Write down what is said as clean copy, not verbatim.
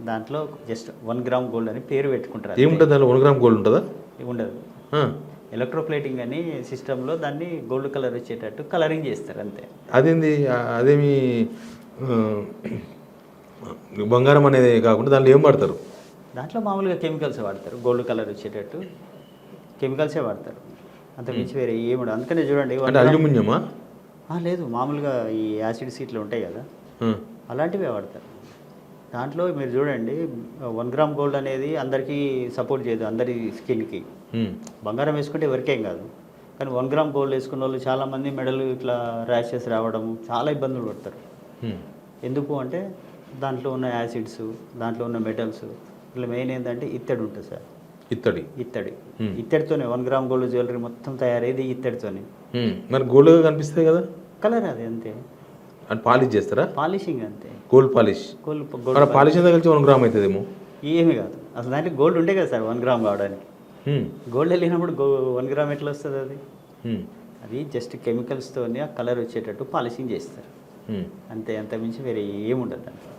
దాంట్లో just 1 gram gold అని పేరు పెట్టుకుంటారు. ఏముంటుంది దాంట్లో 1 గ్రామ్ గోల్డ్ ఉంటుందా? ఉండదు. ఆ. ఎలక్ట్రోప్లేటింగ్ అని సిస్టంలో దాన్ని గోల్డ్ కలర్ వచ్చేటట్టు కలరింగ్ చేస్తారు అంతే. అదేంది అదేమి ఆ, బంగారం అనేది కాకుండా దాంట్లో ఏం వాడతారు? దాంట్లో మామూలుగా కెమికల్స్ వాడతారు, గోల్డ్ కలర్ వచ్చేటట్టు కెమికల్సే వాడతారు. అంత మించి వేరే ఏముండదు. అందుకనే చూడండి అంటే అల్యూమినియమా? లేదు, మామూలుగా ఈ యాసిడ్ సీట్లు ఉంటాయి కదా, అలాంటివే వాడతారు. దాంట్లో మీరు చూడండి 1 గ్రామ్ గోల్డ్ అనేది అందరికీ సపోర్ట్ చేయదు, అందరి స్కిన్కి. బంగారం వేసుకుంటే ఎవరికేం కాదు, కానీ 1 గ్రామ్ గోల్డ్ వేసుకున్న వాళ్ళు చాలామంది మెడలు ఇట్లా ర్యాషెస్ రావడం చాలా ఇబ్బందులు పడతారు. ఎందుకు అంటే దాంట్లో ఉన్న యాసిడ్స్, దాంట్లో ఉన్న మెటల్స్, ఇట్లా మెయిన్ ఏంటంటే ఇత్తడి ఉంటుంది సార్. ఇత్తడితోనే 1 గ్రామ్ గోల్డ్ జ్యువెలరీ మొత్తం తయారయ్యేది ఇత్తడితోనే. మరి గోల్డ్ కనిపిస్తుంది కదా, కలర్ అది అంతే, అంటే పాలిష్ చేస్తారా? పాలిషింగ్ అంతే, గోల్డ్ పాలిష్. గోల్డ్ పాలిష్ ఎంత కలిసి 1 గ్రామ్ అవుతుందేమో. ఏమీ కాదు అసలు, దాంట్లో గోల్డ్ ఉంటే కదా సార్ 1 గ్రామ్ కావడానికి. గోల్డ్ వెళ్ళినప్పుడు 1 గ్రామ్ ఎట్లా వస్తుంది అది? అది జస్ట్ కెమికల్స్తోనే ఆ కలర్ వచ్చేటట్టు పాలిషింగ్ చేస్తారు అంతే, అంత మించి వేరే ఏముండదు దాంట్లో.